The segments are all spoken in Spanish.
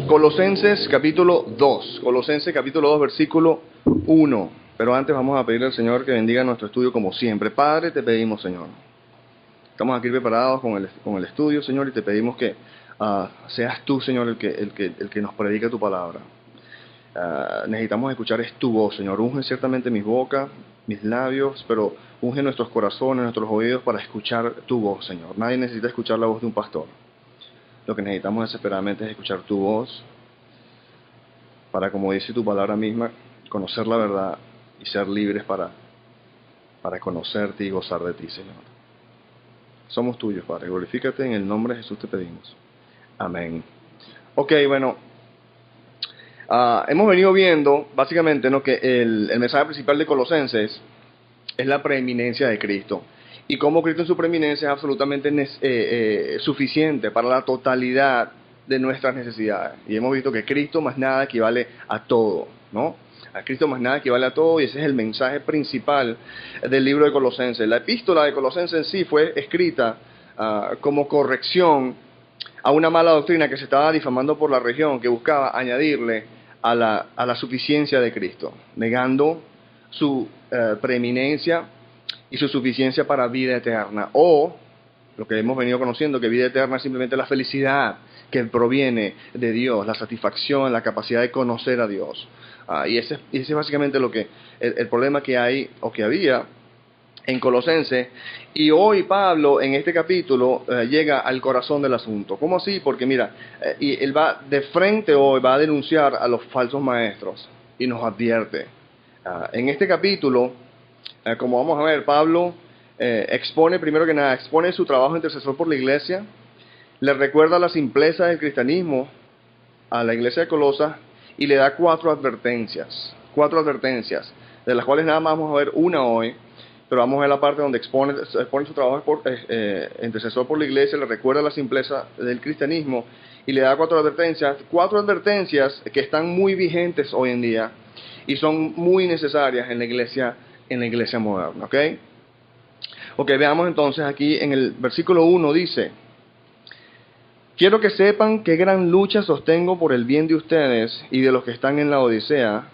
Colosenses capítulo 2, Colosenses capítulo 2, versículo 1. Pero antes vamos a pedirle al Señor que bendiga nuestro estudio como siempre. Padre, te pedimos, Señor. Estamos aquí preparados con el estudio, Señor, y te pedimos que seas tú, Señor, el que nos predique tu palabra. Necesitamos escuchar es tu voz, Señor. Unge ciertamente mis bocas, mis labios, pero unge nuestros corazones, nuestros oídos para escuchar tu voz, Señor. Nadie necesita escuchar la voz de un pastor. Lo que necesitamos desesperadamente es escuchar tu voz para, como dice tu palabra misma, conocer la verdad y ser libres para conocerte y gozar de ti, Señor. Somos tuyos, Padre. Glorifícate, en el nombre de Jesús te pedimos. Amén. Ok, bueno, hemos venido viendo básicamente, ¿no?, que el mensaje principal de Colosenses es la preeminencia de Cristo. Y cómo Cristo en su preeminencia es absolutamente suficiente para la totalidad de nuestras necesidades. Y hemos visto que Cristo más nada equivale a todo, ¿no? A Cristo más nada equivale a todo, y ese es el mensaje principal del libro de Colosenses. La epístola de Colosenses en sí fue escrita como corrección a una mala doctrina que se estaba difamando por la región, que buscaba añadirle a la suficiencia de Cristo, negando su preeminencia y su suficiencia para vida eterna, o lo que hemos venido conociendo, que vida eterna es simplemente la felicidad que proviene de Dios, la satisfacción, la capacidad de conocer a Dios. Y ese es básicamente el problema que hay o que había en Colosenses. Y hoy Pablo en este capítulo llega al corazón del asunto. ¿Cómo así? Porque mira, y él va de frente hoy, va a denunciar a los falsos maestros y nos advierte. En este capítulo, como vamos a ver, Pablo expone, primero que nada, expone su trabajo intercesor por la iglesia, le recuerda la simpleza del cristianismo a la iglesia de Colosas y le da cuatro advertencias, de las cuales nada más vamos a ver una hoy, pero vamos a ver la parte donde expone su trabajo intercesor por la iglesia, le recuerda la simpleza del cristianismo y le da cuatro advertencias que están muy vigentes hoy en día y son muy necesarias en la iglesia moderna, ¿ok? Ok, veamos entonces aquí en el versículo 1 dice: quiero que sepan qué gran lucha sostengo por el bien de ustedes y de los que están en la Odisea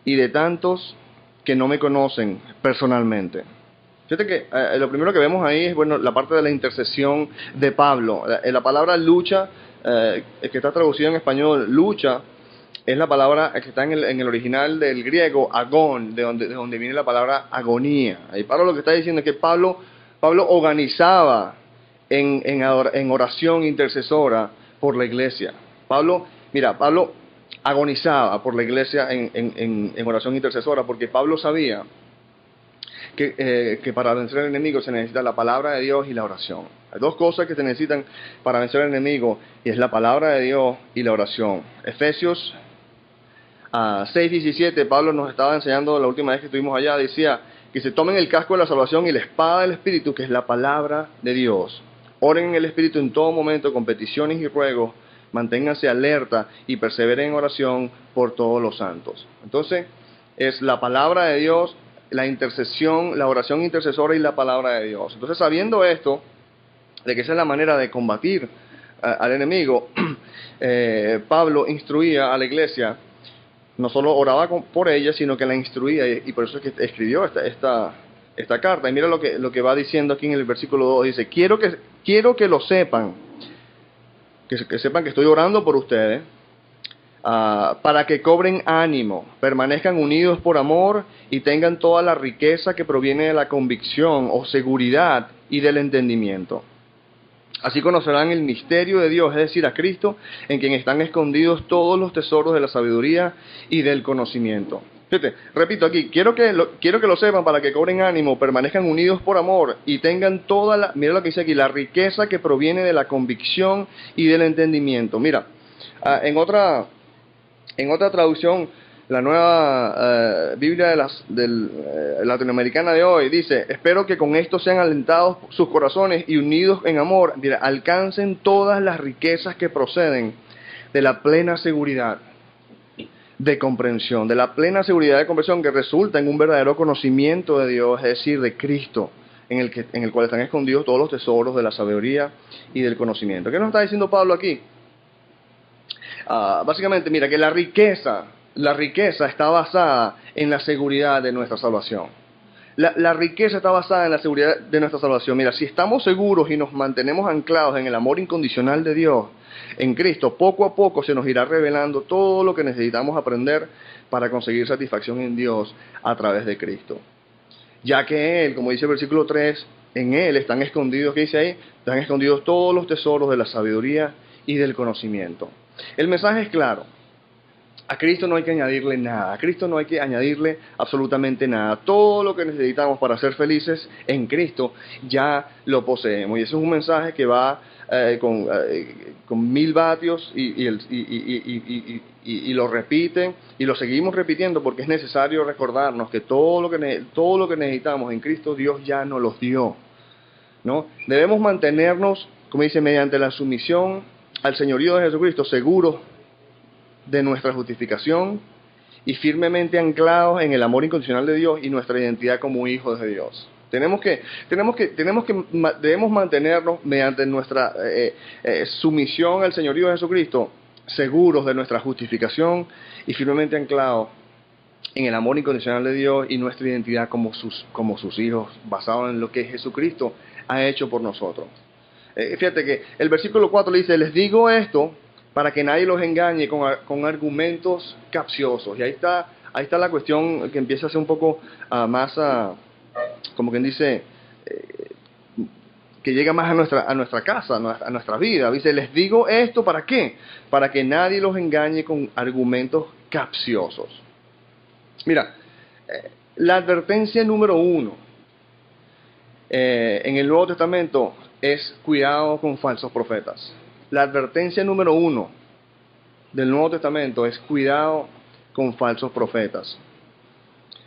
y de tantos que no me conocen personalmente. Fíjate que lo primero que vemos ahí es, bueno, la parte de la intercesión de Pablo. La palabra lucha, que está traducida en español, lucha, es la palabra que está en el original del griego, agón, de donde viene la palabra agonía. Y Pablo lo que está diciendo es que Pablo organizaba en oración intercesora por la iglesia. Pablo agonizaba por la iglesia en oración intercesora, porque Pablo sabía que para vencer al enemigo se necesita la palabra de Dios y la oración. Hay dos cosas que se necesitan para vencer al enemigo, y es la palabra de Dios y la oración. Efesios 6:17, Pablo nos estaba enseñando la última vez que estuvimos allá, decía que se tomen el casco de la salvación y la espada del Espíritu, que es la palabra de Dios. Oren en el Espíritu en todo momento con peticiones y ruegos, manténganse alerta y perseveren en oración por todos los santos. Entonces, es la palabra de Dios, la intercesión, la oración intercesora y la palabra de Dios. Entonces, sabiendo esto, de que esa es la manera de combatir al enemigo, Pablo instruía a la iglesia. No solo oraba por ella, sino que la instruía, y por eso es que escribió esta carta. Y mira lo que va diciendo aquí en el versículo 2. Dice: quiero que lo sepan, que sepan que estoy orando por ustedes, para que cobren ánimo, permanezcan unidos por amor y tengan toda la riqueza que proviene de la convicción o seguridad y del entendimiento. Así conocerán el misterio de Dios, es decir, a Cristo, en quien están escondidos todos los tesoros de la sabiduría y del conocimiento. Fíjate, repito aquí, quiero que lo sepan para que cobren ánimo, permanezcan unidos por amor y tengan mira lo que dice aquí, la riqueza que proviene de la convicción y del entendimiento. Mira, en otra traducción, la nueva Biblia latinoamericana de hoy dice: espero que con esto sean alentados sus corazones y unidos en amor, mira, alcancen todas las riquezas que proceden de la plena seguridad de comprensión, que resulta en un verdadero conocimiento de Dios, es decir, de Cristo, en el cual están escondidos todos los tesoros de la sabiduría y del conocimiento. ¿Qué nos está diciendo Pablo aquí? Básicamente, mira, que la riqueza está basada en la seguridad de nuestra salvación. La riqueza está basada en la seguridad de nuestra salvación. Mira, si estamos seguros y nos mantenemos anclados en el amor incondicional de Dios, en Cristo, poco a poco se nos irá revelando todo lo que necesitamos aprender para conseguir satisfacción en Dios a través de Cristo. Ya que Él, como dice el versículo 3, en Él están escondidos, ¿qué dice ahí? Están escondidos todos los tesoros de la sabiduría y del conocimiento. El mensaje es claro. A Cristo no hay que añadirle nada, a Cristo no hay que añadirle absolutamente nada. Todo lo que necesitamos para ser felices en Cristo ya lo poseemos. Y ese es un mensaje que va con 1000 vatios y lo repite y lo seguimos repitiendo porque es necesario recordarnos que todo lo que necesitamos en Cristo Dios ya nos los dio, ¿no? Debemos mantenernos, como dice, mediante la sumisión al señorío de Jesucristo, seguros de nuestra justificación y firmemente anclados en el amor incondicional de Dios y nuestra identidad como hijos de Dios. Debemos mantenernos mediante nuestra sumisión al señorío de Jesucristo, seguros de nuestra justificación y firmemente anclados en el amor incondicional de Dios y nuestra identidad como sus hijos, basado en lo que Jesucristo ha hecho por nosotros. Fíjate que el versículo 4 le dice, les digo esto para que nadie los engañe con argumentos capciosos. Y ahí está la cuestión que empieza a ser un poco más, como quien dice, que llega más a nuestra casa, a nuestra vida. Dice, les digo esto, ¿para qué? Para que nadie los engañe con argumentos capciosos. Mira, la advertencia número 1 en el Nuevo Testamento es cuidado con falsos profetas. La advertencia número 1 del Nuevo Testamento es cuidado con falsos profetas.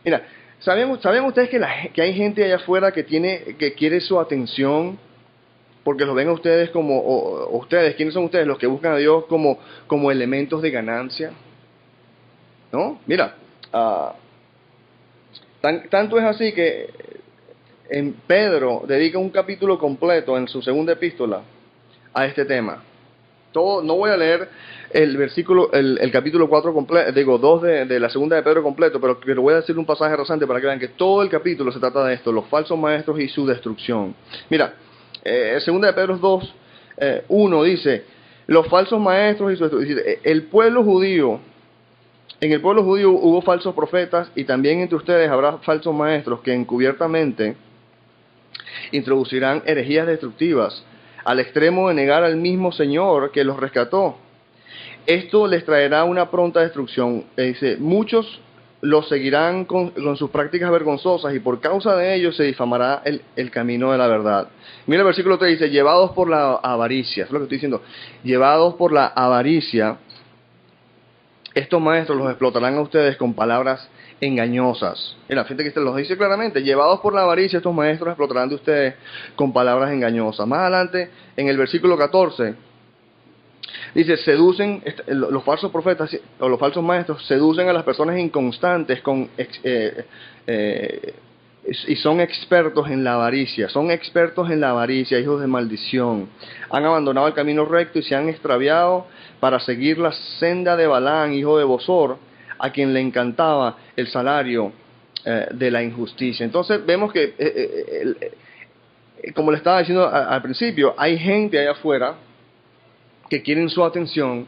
Mira, ¿sabían ustedes que hay gente allá afuera que quiere su atención porque los ven a ustedes ustedes, ¿quiénes son ustedes? Los que buscan a Dios como elementos de ganancia, ¿no? Mira, tanto es así que en Pedro dedica un capítulo completo en su segunda epístola a este tema. No voy a leer el capítulo 4 completo, 2 de la segunda de Pedro completo, pero voy a decir un pasaje rasante para que vean que todo el capítulo se trata de esto, los falsos maestros y su destrucción. Mira, segunda de Pedro 2, 1 dice, los falsos maestros y su destrucción. En el pueblo judío hubo falsos profetas y también entre ustedes habrá falsos maestros que encubiertamente introducirán herejías destructivas al extremo de negar al mismo Señor que los rescató. Esto les traerá una pronta destrucción. Dice, muchos los seguirán con sus prácticas vergonzosas y por causa de ellos se difamará el camino de la verdad. Mira el versículo 3, dice, llevados por la avaricia, es lo que estoy diciendo, llevados por la avaricia, estos maestros los explotarán a ustedes con palabras engañosas. Mira, fíjate que los dice claramente, llevados por la avaricia, estos maestros explotarán de ustedes con palabras engañosas. Más adelante, en el versículo 14, dice, seducen, los falsos profetas o los falsos maestros seducen a las personas inconstantes y son expertos en la avaricia, hijos de maldición. Han abandonado el camino recto y se han extraviado para seguir la senda de Balaam, hijo de Bosor, a quien le encantaba el salario de la injusticia. Entonces vemos que, como le estaba diciendo al principio, hay gente allá afuera que quieren su atención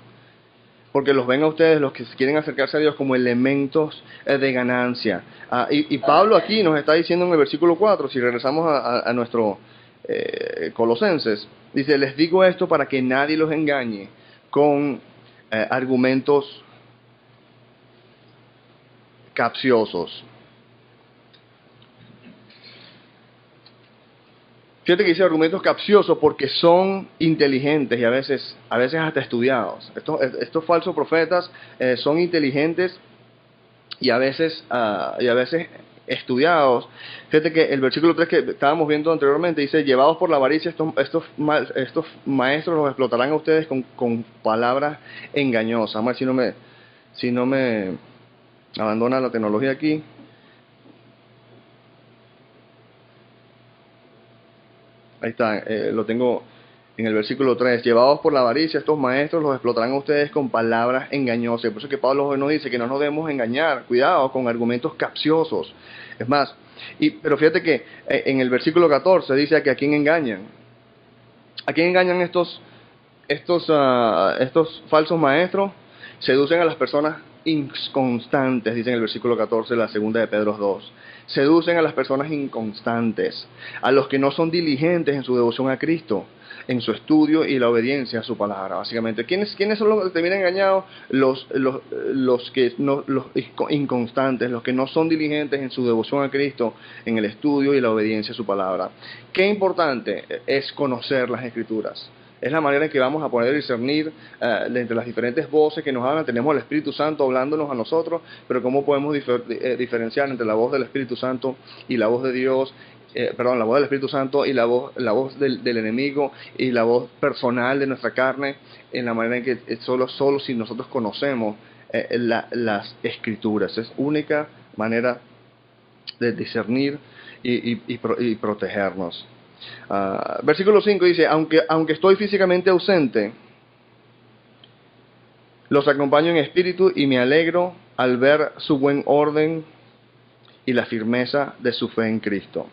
porque los ven a ustedes, los que quieren acercarse a Dios, como elementos de ganancia. Y Pablo aquí nos está diciendo en el versículo 4, si regresamos a nuestro Colosenses, dice, les digo esto para que nadie los engañe con argumentos capciosos. Fíjate que dice argumentos capciosos porque son inteligentes y a veces hasta estudiados. Estos falsos profetas son inteligentes y a veces estudiados. Fíjate que el versículo 3 que estábamos viendo anteriormente dice, llevados por la avaricia, estos maestros los explotarán a ustedes con palabras engañosas. Vamos a ver si no me abandona la tecnología aquí. Ahí está, lo tengo En el versículo 3, llevados por la avaricia, estos maestros los explotarán a ustedes con palabras engañosas. Por eso es que Pablo hoy nos dice que no nos debemos engañar. Cuidado con argumentos capciosos. Es más, pero fíjate que en el versículo 14 dice que a quién engañan. ¿A quién engañan estos falsos maestros? Seducen a las personas inconstantes, dice en el versículo 14 de la segunda de Pedro 2. Seducen a las personas inconstantes, a los que no son diligentes en su devoción a Cristo, en su estudio y la obediencia a su palabra. Básicamente, ¿quiénes son los que terminan engañados? Los inconstantes, los que no son diligentes en su devoción a Cristo, en el estudio y la obediencia a su palabra. Qué importante es conocer las Escrituras. Es la manera en que vamos a poder discernir entre las diferentes voces que nos hablan. Tenemos el Espíritu Santo hablándonos a nosotros, pero ¿cómo podemos diferenciar entre la voz del Espíritu Santo y la voz de Dios? La voz del Espíritu Santo y la voz del enemigo y la voz personal de nuestra carne, en la manera en que solo si nosotros conocemos las Escrituras. Es única manera de discernir y protegernos. Versículo 5 dice, aunque estoy físicamente ausente, los acompaño en espíritu y me alegro al ver su buen orden y la firmeza de su fe en Cristo.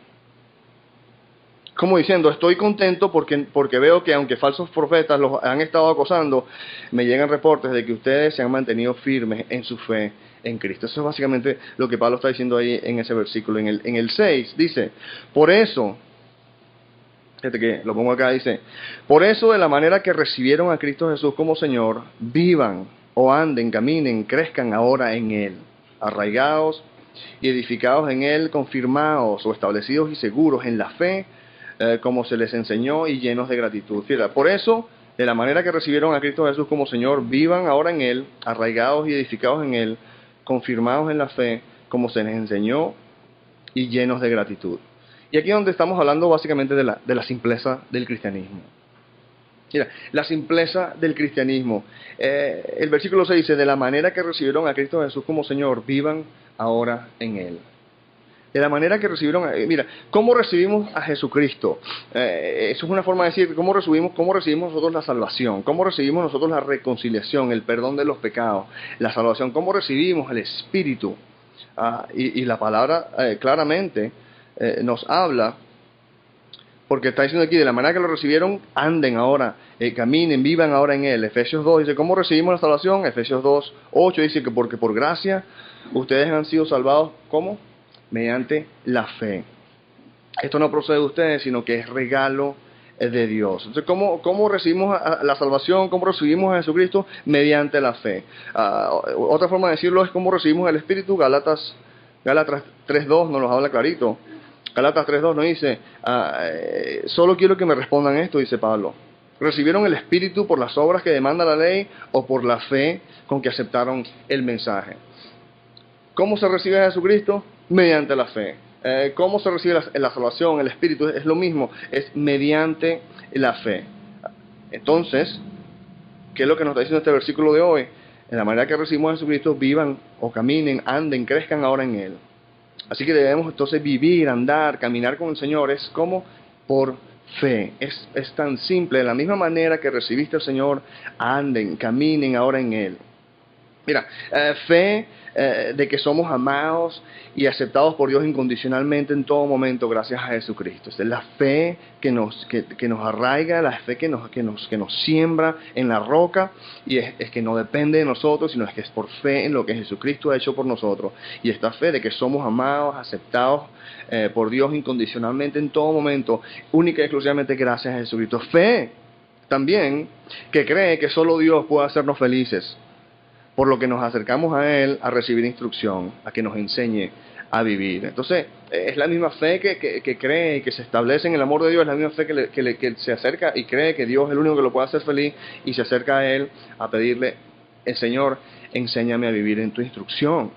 Como diciendo, estoy contento porque veo que aunque falsos profetas los han estado acosando, me llegan reportes de que ustedes se han mantenido firmes en su fe en Cristo. Eso es básicamente lo que Pablo está diciendo ahí en ese versículo. En el 6 dice, por eso, fíjate que lo pongo acá, dice, por eso de la manera que recibieron a Cristo Jesús como Señor, vivan o anden, caminen, crezcan ahora en Él, arraigados y edificados en Él, confirmados o establecidos y seguros en la fe, como se les enseñó y llenos de gratitud. Fíjate, por eso, de la manera que recibieron a Cristo Jesús como Señor, vivan ahora en Él, arraigados y edificados en Él, confirmados en la fe, como se les enseñó y llenos de gratitud. Y aquí es donde estamos hablando básicamente de la simpleza del cristianismo. Mira, la simpleza del cristianismo. El versículo 6 dice, de la manera que recibieron a Cristo Jesús como Señor, vivan ahora en Él. De la manera que recibieron, mira, ¿cómo recibimos a Jesucristo? Eso es una forma de decir, ¿cómo recibimos nosotros la salvación? ¿Cómo recibimos nosotros la reconciliación, el perdón de los pecados, la salvación? ¿Cómo recibimos el Espíritu? Y la palabra claramente nos habla, porque está diciendo aquí, de la manera que lo recibieron, anden ahora, caminen, vivan ahora en Él. Efesios 2 dice, ¿cómo recibimos la salvación? Efesios 2, 8 dice que porque por gracia ustedes han sido salvados, ¿cómo? Mediante la fe. Esto no procede de ustedes, sino que es regalo de Dios. Entonces, ¿cómo recibimos la salvación? ¿Cómo recibimos a Jesucristo? Mediante la fe. Otra forma de decirlo es cómo recibimos el Espíritu. Gálatas 3.2 nos lo habla clarito. Gálatas 3.2 nos dice, solo quiero que me respondan esto, dice Pablo. ¿Recibieron el Espíritu por las obras que demanda la ley o por la fe con que aceptaron el mensaje? ¿Cómo se recibe a Jesucristo? Mediante la fe. ¿Cómo se recibe la salvación, el Espíritu? Es lo mismo, es mediante la fe. Entonces, ¿qué es lo que nos está diciendo este versículo de hoy? En la manera que recibimos a Jesucristo, vivan o caminen, anden, crezcan ahora en Él. Así que debemos entonces vivir, andar, caminar con el Señor. Es como por fe. Es tan simple. De la misma manera que recibiste al Señor, anden, caminen ahora en Él. Mira, fe de que somos amados y aceptados por Dios incondicionalmente en todo momento gracias a Jesucristo. Es la fe que nos arraiga, la fe que nos siembra en la roca, y es que no depende de nosotros, sino es que es por fe en lo que Jesucristo ha hecho por nosotros. Y esta fe de que somos amados, aceptados por Dios incondicionalmente en todo momento, única y exclusivamente gracias a Jesucristo. Fe también que cree que solo Dios puede hacernos felices, por lo que nos acercamos a Él a recibir instrucción, a que nos enseñe a vivir. Entonces, es la misma fe que cree y que se establece en el amor de Dios, es la misma fe que se acerca y cree que Dios es el único que lo puede hacer feliz, y se acerca a Él a pedirle, el Señor, enséñame a vivir en tu instrucción.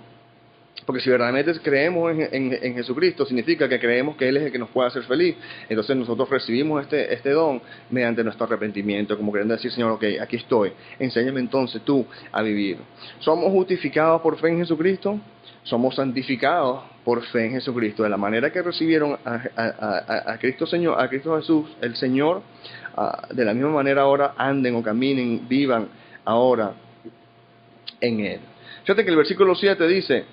Porque si verdaderamente creemos en Jesucristo, significa que creemos que Él es el que nos puede hacer feliz. Entonces nosotros recibimos este don mediante nuestro arrepentimiento, como queriendo decir, Señor, ok, aquí estoy, enséñame entonces tú a vivir. ¿Somos justificados por fe en Jesucristo? Somos santificados por fe en Jesucristo. De la manera que recibieron a Cristo Señor, a Cristo Jesús, el Señor, de la misma manera ahora anden o caminen, vivan ahora en Él. Fíjate que el versículo 7 dice,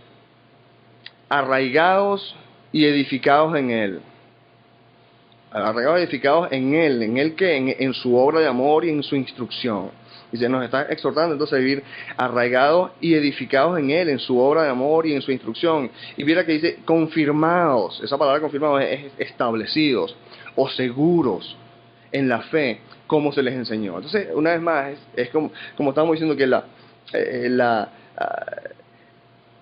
arraigados y edificados en Él. Arraigados y edificados en Él que en su obra de amor y en su instrucción. Y se nos está exhortando entonces a vivir arraigados y edificados en Él, en su obra de amor y en su instrucción. Y mira que dice confirmados, esa palabra confirmados es establecidos o seguros en la fe, como se les enseñó. Entonces, una vez más, es como estábamos diciendo que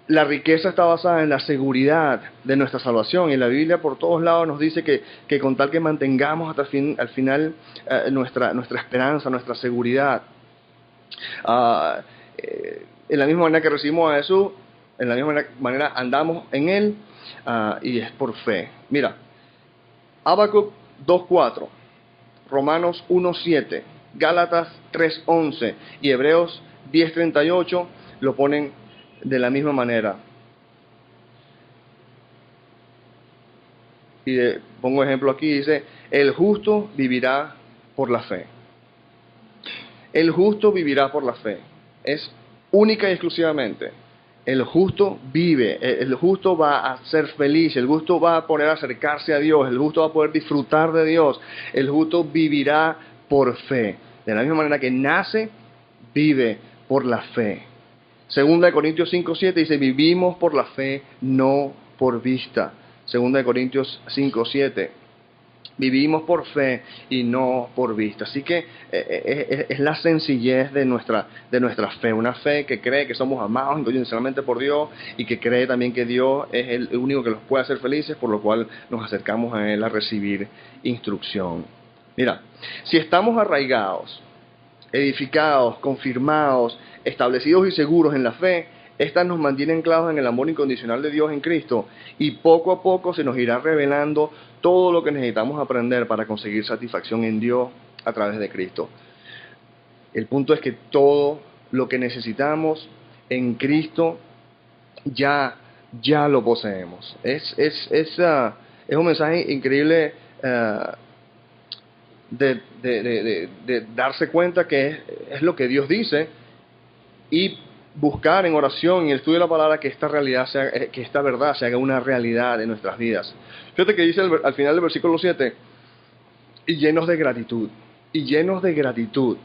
la riqueza está basada en la seguridad de nuestra salvación. Y la Biblia por todos lados nos dice que con tal que mantengamos hasta al final nuestra esperanza, nuestra seguridad, en la misma manera que recibimos a Jesús, en la misma manera andamos en Él, y es por fe. Mira, Habacuc 2:4, Romanos 1:7, Gálatas 3:11 y Hebreos 10:38 lo ponen de la misma manera. Y pongo ejemplo aquí, dice, el justo vivirá por la fe. El justo vivirá por la fe. Es única y exclusivamente. El justo vive, el justo va a ser feliz, el justo va a poder acercarse a Dios, el justo va a poder disfrutar de Dios, el justo vivirá por fe. De la misma manera que nace, vive por la fe. Segunda de Corintios 5:7 dice, vivimos por la fe, no por vista. Segunda de Corintios 5:7. Vivimos por fe y no por vista. Así que es la sencillez de nuestra fe. Una fe que cree que somos amados incondicionalmente por Dios y que cree también que Dios es el único que los puede hacer felices, por lo cual nos acercamos a Él a recibir instrucción. Mira, si estamos arraigados, edificados, confirmados, establecidos y seguros en la fe, estas nos mantienen anclados en el amor incondicional de Dios en Cristo, y poco a poco se nos irá revelando todo lo que necesitamos aprender para conseguir satisfacción en Dios a través de Cristo. El punto es que todo lo que necesitamos en Cristo ya lo poseemos. Es un mensaje increíble de darse cuenta que es lo que Dios dice, y buscar en oración y el estudio de la palabra que esta realidad que esta verdad se haga una realidad en nuestras vidas. Fíjate que dice al final del versículo 7, y llenos de gratitud, y llenos de gratitud.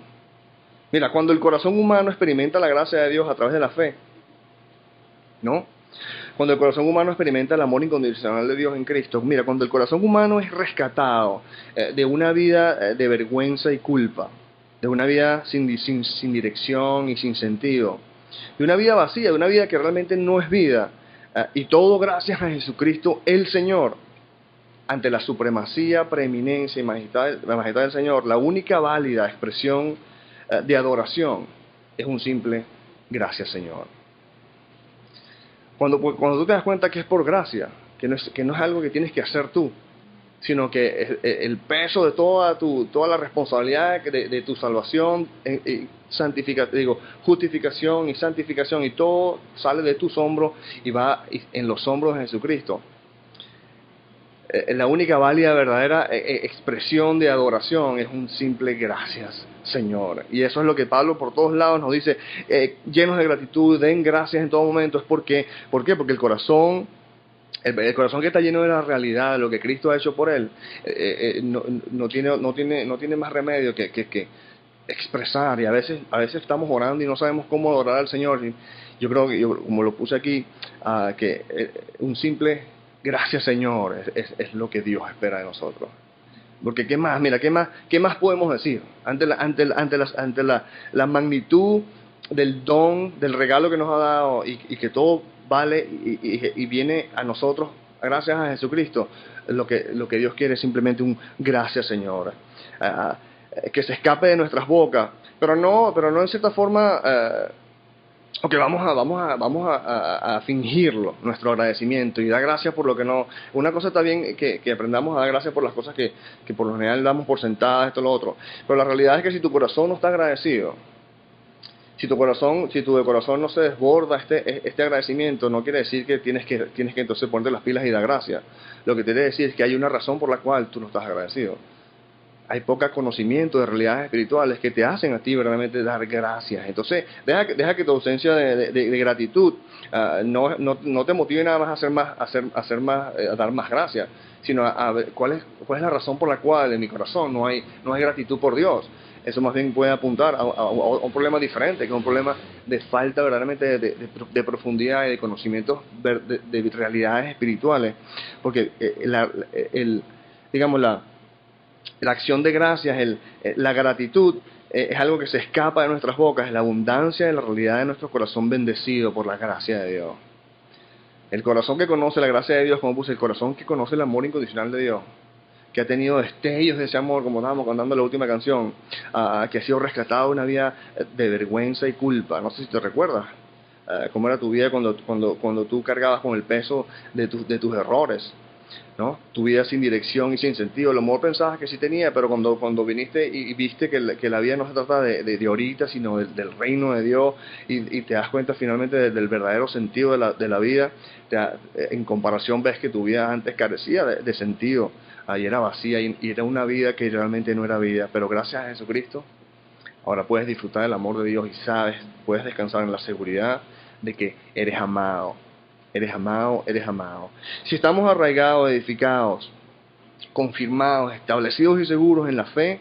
Mira, cuando el corazón humano experimenta la gracia de Dios a través de la fe, ¿no? Cuando el corazón humano experimenta el amor incondicional de Dios en Cristo, mira, cuando el corazón humano es rescatado de una vida de vergüenza y culpa, de una vida sin dirección y sin sentido, de una vida vacía, de una vida que realmente no es vida, y todo gracias a Jesucristo el Señor, ante la supremacía, preeminencia y la majestad del Señor, la única válida expresión de adoración es un simple gracias, Señor. Cuando tú te das cuenta que es por gracia, que no es algo que tienes que hacer tú, sino que el peso de toda la responsabilidad de tu salvación, justificación y santificación, y todo sale de tus hombros y va en los hombros de Jesucristo. La única válida, verdadera expresión de adoración es un simple gracias, Señor. Y eso es lo que Pablo por todos lados nos dice, llenos de gratitud, den gracias en todo momento. ¿Por qué? Porque el corazón que está lleno de la realidad, de lo que Cristo ha hecho por él, no tiene más remedio que expresar. Y a veces estamos orando y no sabemos cómo adorar al Señor. Y yo creo que, como lo puse aquí, que un simple gracias, Señor, es lo que Dios espera de nosotros. Porque ¿qué más? Mira, ¿qué más podemos decir ante la magnitud del don, del regalo que nos ha dado, y que todo vale y viene a nosotros gracias a Jesucristo? Lo que Dios quiere es simplemente un gracias, Señor, que se escape de nuestras bocas, pero no en cierta forma ok, vamos a fingirlo, nuestro agradecimiento, y dar gracias por lo que no. Una cosa está bien que aprendamos a dar gracias por las cosas que por lo general damos por sentadas, esto, lo otro. Pero la realidad es que si tu corazón no está agradecido, si tu corazón no se desborda este agradecimiento, no quiere decir que tienes que entonces ponerte las pilas y dar gracias. Lo que quiere decir es que hay una razón por la cual tú no estás agradecido. hay poco conocimiento de realidades espirituales que te hacen a ti verdaderamente dar gracias. Entonces, deja que tu ausencia de gratitud no te motive nada más a dar más gracias, sino a ver cuál es la razón por la cual en mi corazón no hay gratitud por Dios. Eso más bien puede apuntar a un problema diferente, que es un problema de falta verdaderamente de profundidad y de conocimientos de realidades espirituales, porque digamos, la acción de gracias, la gratitud, es algo que se escapa de nuestras bocas, es la abundancia de la realidad de nuestro corazón bendecido por la gracia de Dios. El corazón que conoce la gracia de Dios, como puse, el corazón que conoce el amor incondicional de Dios, que ha tenido destellos de ese amor, como estábamos cantando la última canción, que ha sido rescatado de una vida de vergüenza y culpa. No sé si te recuerdas cómo era tu vida cuando tú cargabas con el peso de tus errores, ¿no? Tu vida sin dirección y sin sentido. A lo mejor pensabas que sí tenía, pero cuando viniste y viste que la vida no se trata de ahorita, sino del reino de Dios, y te das cuenta finalmente del verdadero sentido de la vida, en comparación ves que tu vida antes carecía de sentido, y era vacía, y era una vida que realmente no era vida, pero gracias a Jesucristo ahora puedes disfrutar del amor de Dios y puedes descansar en la seguridad de que eres amado. Eres amado, eres amado. Si estamos arraigados, edificados, confirmados, establecidos y seguros en la fe,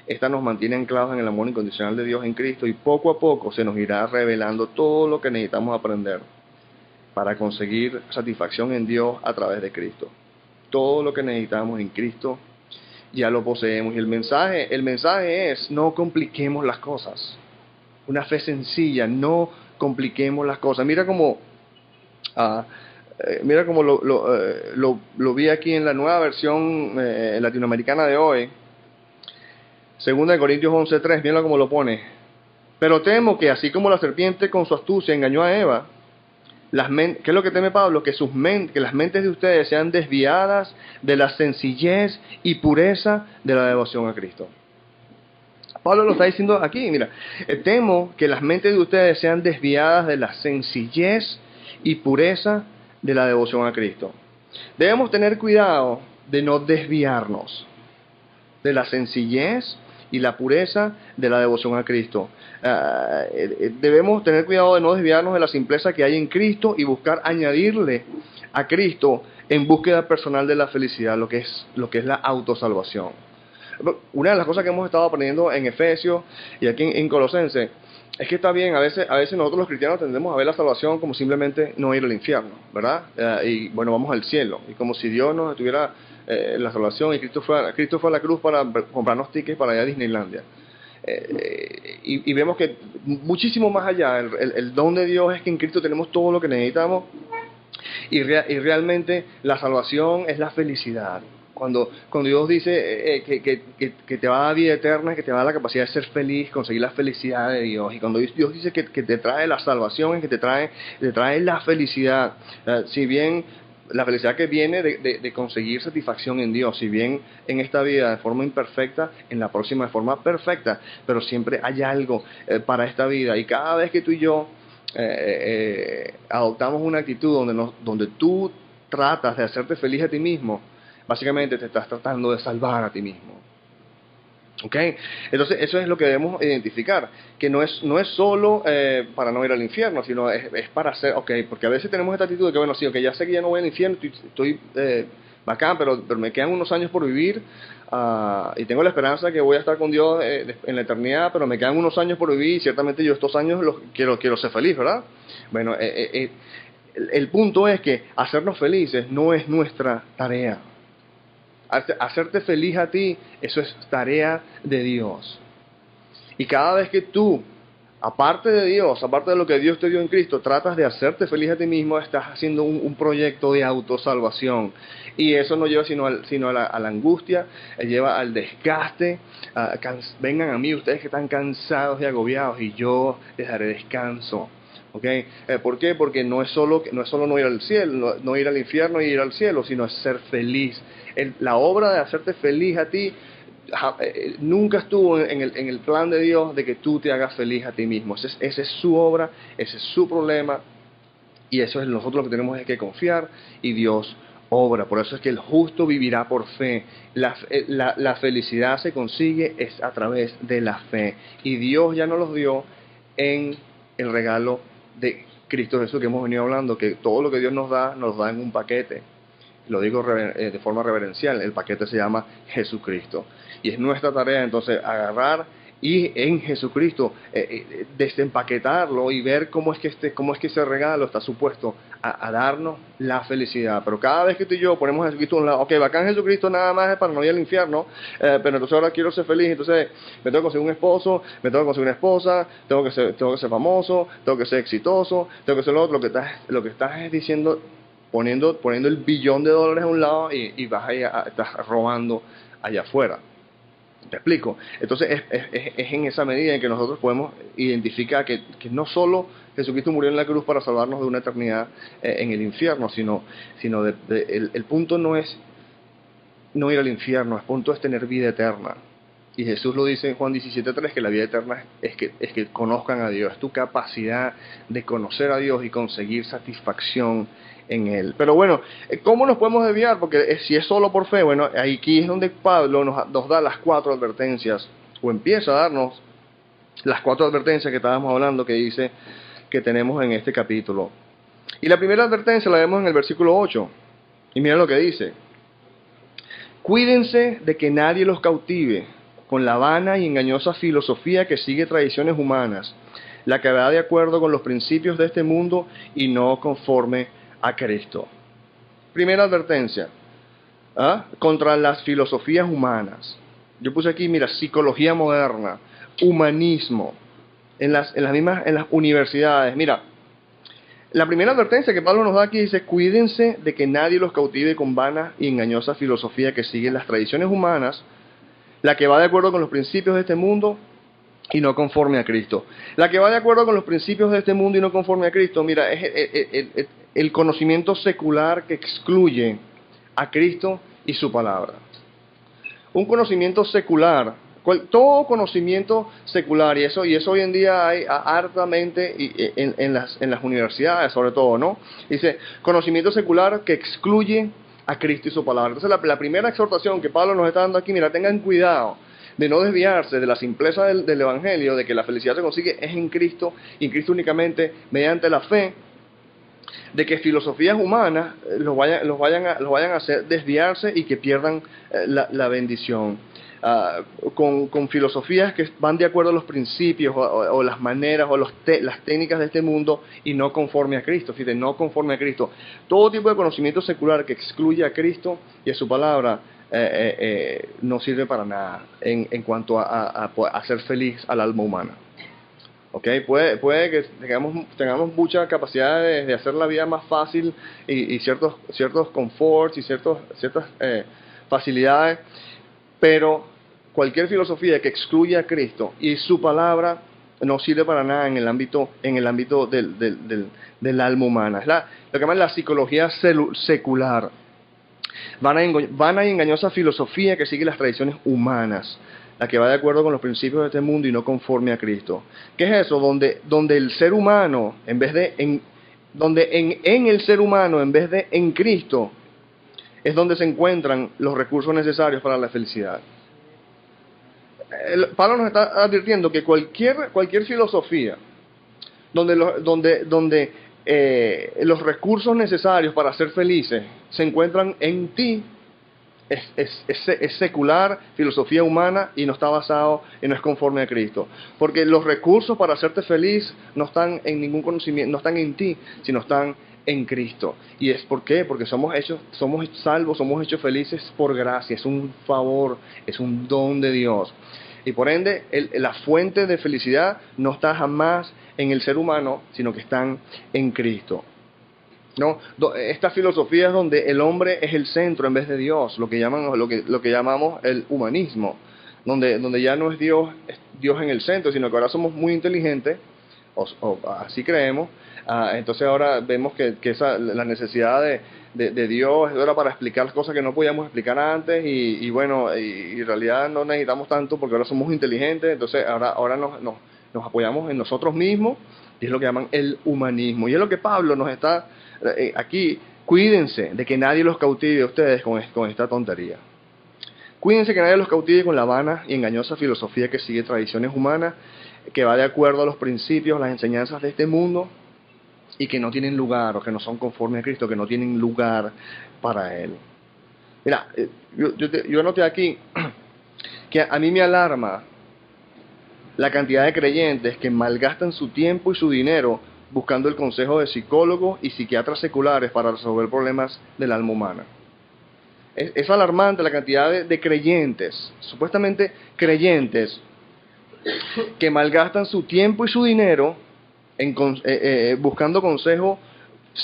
esta nos mantiene anclados en el amor incondicional de Dios en Cristo, y poco a poco se nos irá revelando todo lo que necesitamos aprender para conseguir satisfacción en Dios a través de Cristo. Todo lo que necesitamos en Cristo ya lo poseemos. Y el mensaje es: no compliquemos las cosas. Una fe sencilla, no compliquemos las cosas. Mira cómo lo vi aquí en la nueva versión latinoamericana de hoy. 2 Corintios 11:3, mira cómo lo pone. Pero temo que así como la serpiente con su astucia engañó a Eva, ¿qué es lo que teme Pablo? Que las mentes de ustedes sean desviadas de la sencillez y pureza de la devoción a Cristo. Pablo lo está diciendo aquí, mira, temo que las mentes de ustedes sean desviadas de la sencillez y pureza de la devoción a Cristo. Debemos tener cuidado de no desviarnos de la sencillez y la pureza de la devoción a Cristo. Debemos tener cuidado de no desviarnos de la simpleza que hay en Cristo y buscar añadirle a Cristo en búsqueda personal de la felicidad, lo que es la autosalvación. Una de las cosas que hemos estado aprendiendo en Efesios y aquí en Colosenses es que está bien, a veces nosotros los cristianos tendemos a ver la salvación como simplemente no ir al infierno, ¿verdad? Y bueno, vamos al cielo, y como si Dios nos estuviera la salvación y Cristo fue a la cruz para comprarnos tickets para ir a Disneylandia. Y vemos que muchísimo más allá, el don de Dios es que en Cristo tenemos todo lo que necesitamos, y realmente la salvación es la felicidad. Cuando Dios dice que te va a dar vida eterna, que te va a dar la capacidad de ser feliz, conseguir la felicidad de Dios. Y cuando Dios dice que te trae la salvación, es que te trae la felicidad. Si bien la felicidad que viene de conseguir satisfacción en Dios, si bien en esta vida de forma imperfecta, en la próxima de forma perfecta, pero siempre hay algo para esta vida. Y cada vez que tú y yo adoptamos una actitud donde tú tratas de hacerte feliz a ti mismo, básicamente te estás tratando de salvar a ti mismo. ¿Ok? Entonces eso es lo que debemos identificar, que no es solo para no ir al infierno, sino es para hacer, porque a veces tenemos esta actitud de que, bueno, sí, ya sé que ya no voy al infierno, estoy bacán, pero me quedan unos años por vivir, y tengo la esperanza que voy a estar con Dios en la eternidad, pero me quedan unos años por vivir, y ciertamente yo estos años quiero ser feliz, ¿verdad? Bueno, el punto es que hacernos felices no es nuestra tarea. Hacerte feliz a ti, eso es tarea de Dios. Y cada vez que tú, aparte de Dios, aparte de lo que Dios te dio en Cristo, tratas de hacerte feliz a ti mismo, estás haciendo un proyecto de autosalvación. Y eso no lleva sino a la angustia, lleva al desgaste. Vengan a mí ustedes que están cansados y agobiados, y yo les daré descanso. ¿Okay? ¿Por qué? Porque no es solo no ir al cielo, no ir al infierno y ir al cielo, sino es ser feliz. La obra de hacerte feliz a ti nunca estuvo en el plan de Dios de que tú te hagas feliz a ti mismo. Esa es su obra, ese es su problema, y eso es nosotros lo que tenemos que confiar, y Dios obra. Por eso es que el justo vivirá por fe. La felicidad se consigue es a través de la fe. Y Dios ya nos los dio en el regalo de Cristo Jesús que hemos venido hablando, que todo lo que Dios nos da en un paquete. Lo digo de forma reverencial, el paquete se llama Jesucristo. Y es nuestra tarea entonces agarrar y en Jesucristo desempaquetarlo y ver cómo es que ese regalo está supuesto a darnos la felicidad. Pero cada vez que tú y yo ponemos a Jesucristo a un lado, ok, bacán Jesucristo nada más es para no ir al infierno, pero entonces ahora quiero ser feliz, entonces me tengo que conseguir un esposo, me tengo que conseguir una esposa, tengo que ser famoso, tengo que ser exitoso, tengo que ser lo otro. Lo que estás es diciendo, poniendo el billón de dólares a un lado y vas ahí estás robando allá afuera. ¿Te explico? Entonces es en esa medida en que nosotros podemos identificar que no solo Jesucristo murió en la cruz para salvarnos de una eternidad en el infierno, sino el punto no es no ir al infierno, el punto es tener vida eterna. Y Jesús lo dice en Juan 17:3, que la vida eterna es que conozcan a Dios, es tu capacidad de conocer a Dios y conseguir satisfacción en Él. Pero bueno, ¿cómo nos podemos desviar? Porque si es solo por fe, bueno, aquí es donde Pablo nos da las 4 advertencias, o empieza a darnos las 4 advertencias que estábamos hablando, que dice que tenemos en este capítulo. Y la primera advertencia la vemos en el versículo 8, y mira lo que dice: cuídense de que nadie los cautive con la vana y engañosa filosofía que sigue tradiciones humanas, la que va de acuerdo con los principios de este mundo y no conforme a Cristo. Primera advertencia, contra las filosofías humanas. Yo puse aquí, mira, psicología moderna, humanismo, en las universidades. Mira, la primera advertencia que Pablo nos da aquí dice: cuídense de que nadie los cautive con vana y engañosa filosofía que sigue las tradiciones humanas, la que va de acuerdo con los principios de este mundo y no conforme a Cristo. La que va de acuerdo con los principios de este mundo y no conforme a Cristo, mira, es el conocimiento secular que excluye a Cristo y su palabra. Un conocimiento secular, todo conocimiento secular, y eso hoy en día hay hartamente en las universidades sobre todo, ¿no? Dice, conocimiento secular que excluye a Cristo y su palabra. Entonces la primera exhortación que Pablo nos está dando aquí, mira, tengan cuidado de no desviarse de la simpleza del Evangelio, de que la felicidad se consigue es en Cristo, y en Cristo únicamente mediante la fe, de que filosofías humanas los vayan a hacer desviarse y que pierdan la bendición. Con filosofías que van de acuerdo a los principios o las maneras o las técnicas de este mundo y no conforme a Cristo. Fíjate, no conforme a Cristo. Todo tipo de conocimiento secular que excluye a Cristo y a su palabra no sirve para nada en cuanto a hacer feliz al alma humana. Okay, puede que tengamos mucha capacidad de hacer la vida más fácil y ciertos conforts y ciertas facilidades, pero cualquier filosofía que excluya a Cristo y su palabra no sirve para nada en el ámbito del alma humana. Es lo que llaman la psicología secular. Vana y engañosa filosofía que sigue las tradiciones humanas, la que va de acuerdo con los principios de este mundo y no conforme a Cristo. ¿Qué es eso? Donde el ser humano, en el ser humano, en vez de en Cristo, es donde se encuentran los recursos necesarios para la felicidad. Pablo nos está advirtiendo que cualquier filosofía donde los recursos necesarios para ser felices se encuentran en ti, es secular, filosofía humana, y no está basado y no es conforme a Cristo. Porque los recursos para hacerte feliz no están en ningún conocimiento, no están en ti, sino están en Cristo. ¿Y es por qué? Porque somos salvos, somos hechos felices por gracia, es un favor, es un don de Dios. Y por ende, la fuente de felicidad no está jamás en el ser humano, sino que están en Cristo. ¿No? Esta filosofía es donde el hombre es el centro en vez de Dios, lo que llamamos el humanismo, donde ya no es Dios en el centro, sino que ahora somos muy inteligentes, o así creemos. Entonces ahora vemos que la necesidad de Dios era para explicar las cosas que no podíamos explicar antes, y bueno, y en realidad no necesitamos tanto porque ahora somos inteligentes. Entonces ahora nos apoyamos en nosotros mismos, y es lo que llaman el humanismo. Y es lo que Pablo nos está aquí Cuídense de que nadie los cautive a ustedes con esta tontería. Cuídense que nadie los cautive con la vana y engañosa filosofía que sigue tradiciones humanas, que va de acuerdo a los principios, las enseñanzas de este mundo y que no tienen lugar o que no son conformes a Cristo, que no tienen lugar para Él. Mira, yo noté aquí que a mí me alarma la cantidad de creyentes que malgastan su tiempo y su dinero buscando el consejo de psicólogos y psiquiatras seculares para resolver problemas del alma humana. Es alarmante la cantidad de creyentes, supuestamente creyentes, que malgastan su tiempo y su dinero buscando consejos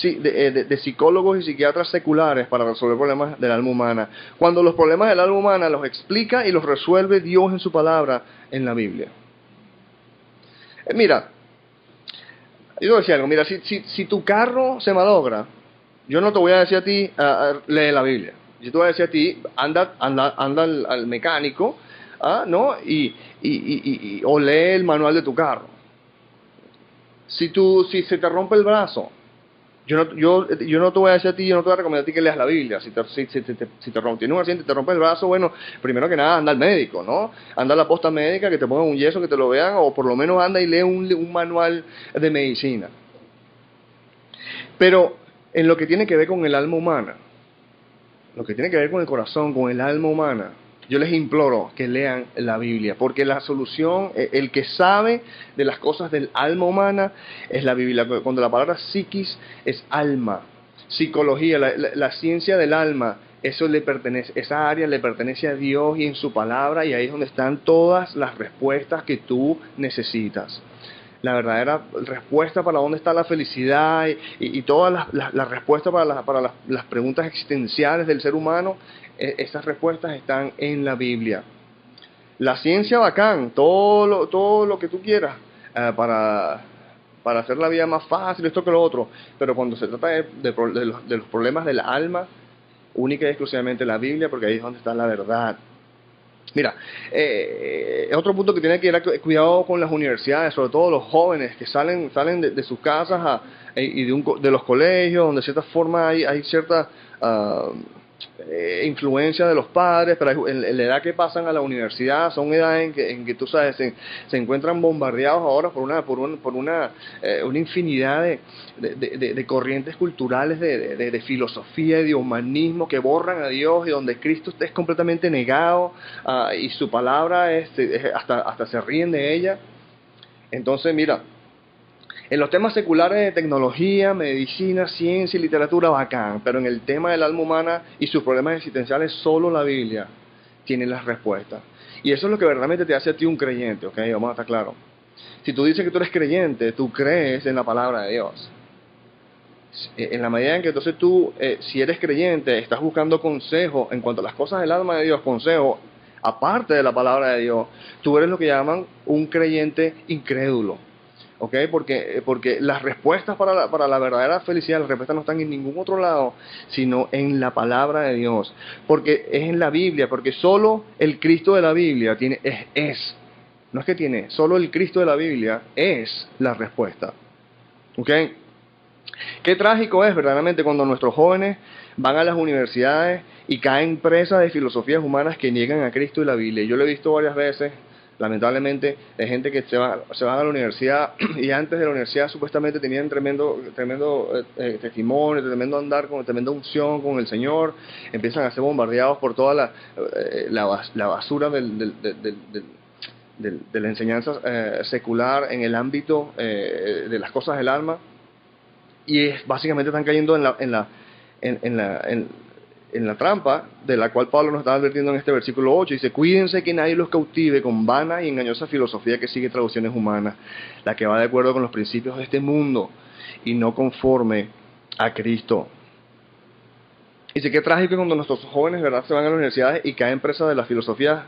de psicólogos y psiquiatras seculares para resolver problemas del alma humana, cuando los problemas del alma humana los explica y los resuelve Dios en su palabra en la Biblia. Mira, yo te voy a decir algo, mira, si tu carro se malogra, yo no te voy a decir a ti, lee la Biblia. Yo te voy a decir a ti, anda al mecánico, ¿no? O lee el manual de tu carro. Si se te rompe el brazo, yo no te voy a decir a ti, yo no te voy a recomendar a ti que leas la Biblia. Si te tienes un accidente y te rompe el brazo, bueno, primero que nada anda al médico, ¿no? Anda a la posta médica, que te pongan un yeso, que te lo vean, o por lo menos anda y lee un manual de medicina. Pero en lo que tiene que ver con el alma humana, lo que tiene que ver con el corazón, con el alma humana, yo les imploro que lean la Biblia, porque la solución, el que sabe de las cosas del alma humana es la Biblia. Cuando la palabra psiquis es alma, psicología, la ciencia del alma, esa área le pertenece a Dios y en su palabra, y ahí es donde están todas las respuestas que tú necesitas. La verdadera respuesta para dónde está la felicidad y todas las respuestas para las preguntas existenciales del ser humano, esas respuestas están en la Biblia. La ciencia bacán, todo lo que tú quieras para hacer la vida más fácil, esto que lo otro, pero cuando se trata de los problemas del alma, única y exclusivamente la Biblia, porque ahí es donde está la verdad. Mira, otro punto que tiene que ver, cuidado con las universidades, sobre todo los jóvenes que salen de sus casas y de los colegios, donde de cierta forma hay cierta influencia de los padres, pero en la edad que pasan a la universidad son edades en que tú sabes, se encuentran bombardeados ahora por una infinidad de corrientes culturales, de filosofía y de humanismo que borran a Dios y donde Cristo es completamente negado, y su palabra hasta se ríen de ella. Entonces, mira, en los temas seculares de tecnología, medicina, ciencia y literatura, bacán, pero en el tema del alma humana y sus problemas existenciales, solo la Biblia tiene las respuestas. Y eso es lo que verdaderamente te hace a ti un creyente, ¿ok? Vamos a estar claros. Si tú dices que tú eres creyente, tú crees en la palabra de Dios. En la medida en que entonces tú, si eres creyente, estás buscando consejo en cuanto a las cosas del alma de Dios, consejo aparte de la palabra de Dios, tú eres lo que llaman un creyente incrédulo. ¿Okay? Porque las respuestas para la verdadera felicidad, las respuestas no están en ningún otro lado, sino en la palabra de Dios. Porque es en la Biblia, porque solo el Cristo de la Biblia no es que tiene, solo el Cristo de la Biblia es la respuesta. ¿Ok? Qué trágico es verdaderamente cuando nuestros jóvenes van a las universidades y caen presas de filosofías humanas que niegan a Cristo y la Biblia. Yo lo he visto varias veces. Lamentablemente, hay gente que se van a la universidad y antes de la universidad supuestamente tenían tremendo testimonio, tremendo andar, tremenda unción con el Señor, empiezan a ser bombardeados por toda la basura de la enseñanza secular en el ámbito de las cosas del alma, y básicamente están cayendo en la trampa de la cual Pablo nos está advirtiendo en este versículo 8. Dice: cuídense que nadie los cautive con vana y engañosa filosofía que sigue traducciones humanas, la que va de acuerdo con los principios de este mundo y no conforme a Cristo. Dice: qué trágico cuando nuestros jóvenes, ¿verdad?, se van a las universidades y caen presas de las filosofías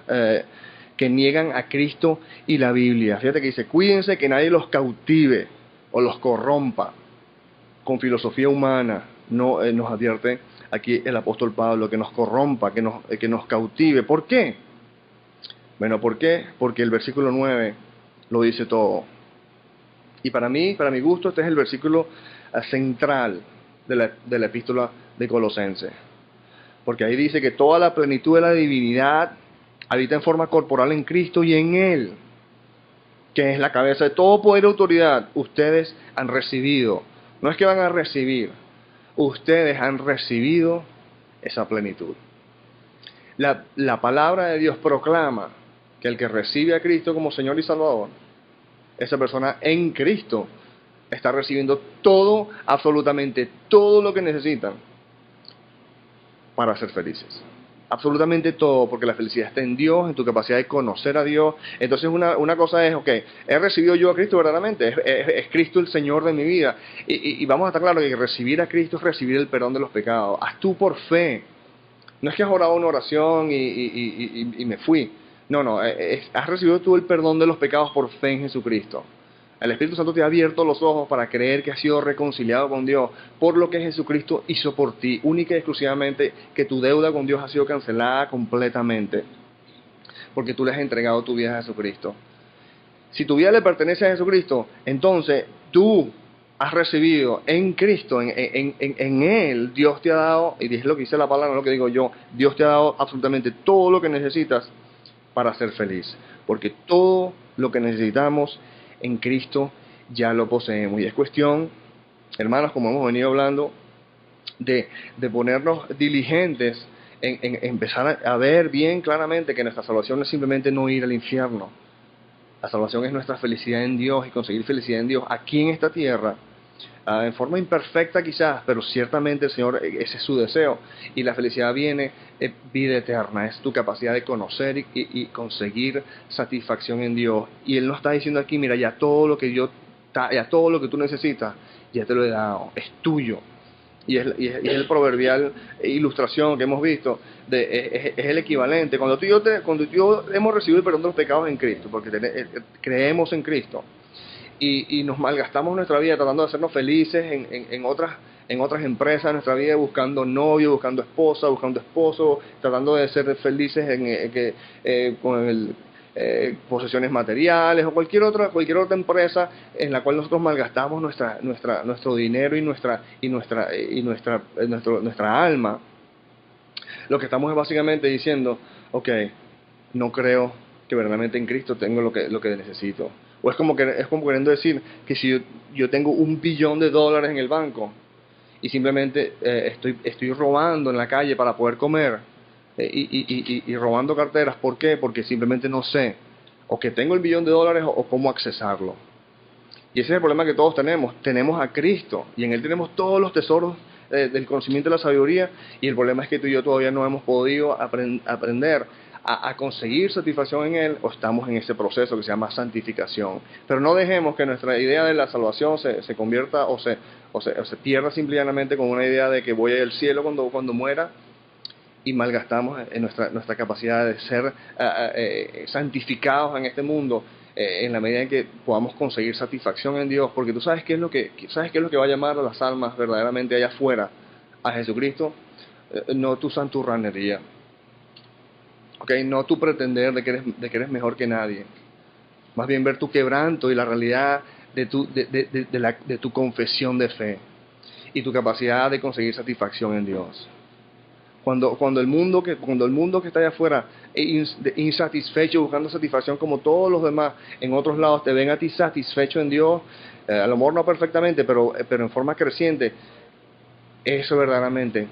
que niegan a Cristo y la Biblia. Fíjate que dice: cuídense que nadie los cautive o los corrompa con filosofía humana. No nos advierte aquí el apóstol Pablo, que nos corrompa, que nos cautive. ¿Por qué? Bueno, ¿por qué? Porque el versículo 9 lo dice todo. Y para mi gusto, este es el versículo central de la epístola de Colosenses. Porque ahí dice que toda la plenitud de la divinidad habita en forma corporal en Cristo y en Él, que es la cabeza de todo poder y autoridad. Ustedes han recibido, no es que van a recibir, ustedes han recibido esa plenitud. La palabra de Dios proclama que el que recibe a Cristo como Señor y Salvador, esa persona en Cristo está recibiendo todo, absolutamente todo lo que necesitan para ser felices. Absolutamente todo, porque la felicidad está en Dios, en tu capacidad de conocer a Dios. Entonces una cosa es, ok, ¿he recibido yo a Cristo verdaderamente? ¿Es Cristo el Señor de mi vida? Y vamos a estar claros que recibir a Cristo es recibir el perdón de los pecados. Haz tú por fe. No es que has orado una oración y me fui. No, has recibido tú el perdón de los pecados por fe en Jesucristo. El Espíritu Santo te ha abierto los ojos para creer que has sido reconciliado con Dios por lo que Jesucristo hizo por ti, única y exclusivamente, que tu deuda con Dios ha sido cancelada completamente, porque tú le has entregado tu vida a Jesucristo. Si tu vida le pertenece a Jesucristo, entonces tú has recibido en Cristo, en Él, Dios te ha dado, y es lo que dice la palabra, no lo que digo yo, Dios te ha dado absolutamente todo lo que necesitas para ser feliz, porque todo lo que necesitamos en Cristo ya lo poseemos. Y es cuestión, hermanos, como hemos venido hablando, de ponernos diligentes en empezar a ver bien claramente que nuestra salvación no es simplemente no ir al infierno. La salvación es nuestra felicidad en Dios y conseguir felicidad en Dios aquí en esta tierra, en forma imperfecta quizás, pero ciertamente el Señor, ese es su deseo. Y la felicidad viene, vida eterna, es tu capacidad de conocer y conseguir satisfacción en Dios. Y Él nos está diciendo aquí, mira, ya todo lo que tú necesitas, ya te lo he dado, es tuyo. Y es el proverbial ilustración que hemos visto, es el equivalente. Cuando tú y yo hemos recibido el perdón de los pecados en Cristo, porque creemos en Cristo, y nos malgastamos nuestra vida tratando de hacernos felices en otras empresas de nuestra vida, buscando novio, buscando esposa, buscando esposo, tratando de ser felices con posesiones materiales o cualquier otra empresa en la cual nosotros malgastamos nuestro dinero y nuestra alma. Lo que estamos es básicamente diciendo, ok, no creo que verdaderamente en Cristo tengo lo que necesito. O es como queriendo decir que si yo tengo $1 billón en el banco y simplemente estoy robando en la calle para poder comer y robando carteras, ¿por qué? Porque simplemente no sé o que tengo el $1 billón o cómo accesarlo. Y ese es el problema que todos tenemos a Cristo y en Él tenemos todos los tesoros del conocimiento y la sabiduría, y el problema es que tú y yo todavía no hemos podido aprender a conseguir satisfacción en Él, o estamos en ese proceso que se llama santificación. Pero no dejemos que nuestra idea de la salvación se convierta o se pierda simplemente con una idea de que voy al cielo cuando muera, y malgastamos en nuestra capacidad de ser santificados en este mundo, en la medida en que podamos conseguir satisfacción en Dios, porque tú sabes qué es lo que va a llamar a las almas verdaderamente allá afuera a Jesucristo, no tu santurranería. Okay, no tu pretender de que eres mejor que nadie, más bien ver tu quebranto y la realidad de tu confesión de fe y tu capacidad de conseguir satisfacción en Dios. Cuando el mundo que está allá afuera insatisfecho, buscando satisfacción como todos los demás en otros lados, te ven a ti satisfecho en Dios, a lo mejor no perfectamente, pero en forma creciente, eso verdaderamente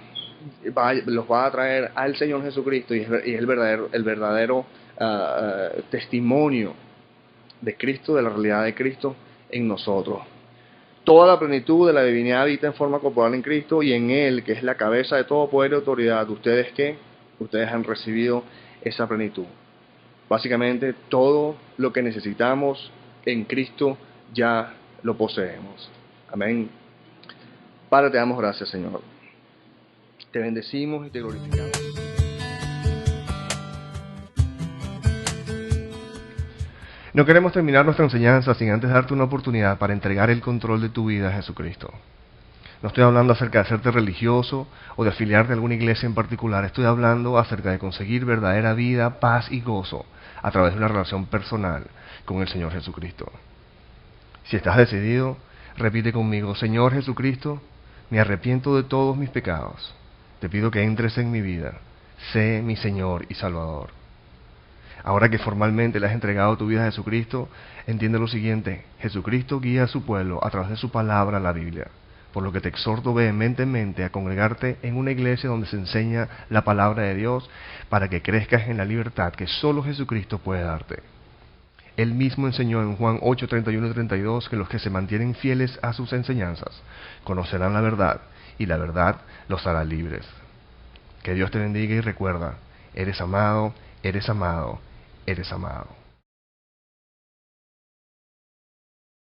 los va a traer al Señor Jesucristo, y es el verdadero testimonio de Cristo, de la realidad de Cristo en nosotros. Toda la plenitud de la divinidad habita en forma corporal en Cristo, y en Él, que es la cabeza de todo poder y autoridad, ustedes han recibido esa plenitud. Básicamente todo lo que necesitamos en Cristo ya lo poseemos. Amén. Padre, te damos gracias, Señor. Te bendecimos y te glorificamos. No queremos terminar nuestra enseñanza sin antes darte una oportunidad para entregar el control de tu vida a Jesucristo. No estoy hablando acerca de hacerte religioso o de afiliarte a alguna iglesia en particular. Estoy hablando acerca de conseguir verdadera vida, paz y gozo a través de una relación personal con el Señor Jesucristo. Si estás decidido, repite conmigo: Señor Jesucristo, me arrepiento de todos mis pecados. Te pido que entres en mi vida. Sé mi Señor y Salvador. Ahora que formalmente le has entregado tu vida a Jesucristo, entiende lo siguiente: Jesucristo guía a su pueblo a través de su palabra, la Biblia. Por lo que te exhorto vehementemente a congregarte en una iglesia donde se enseña la palabra de Dios para que crezcas en la libertad que solo Jesucristo puede darte. Él mismo enseñó en Juan 8, 31 y 32 que los que se mantienen fieles a sus enseñanzas conocerán la verdad y la verdad los hará libres. Que Dios te bendiga y recuerda, eres amado, eres amado, eres amado.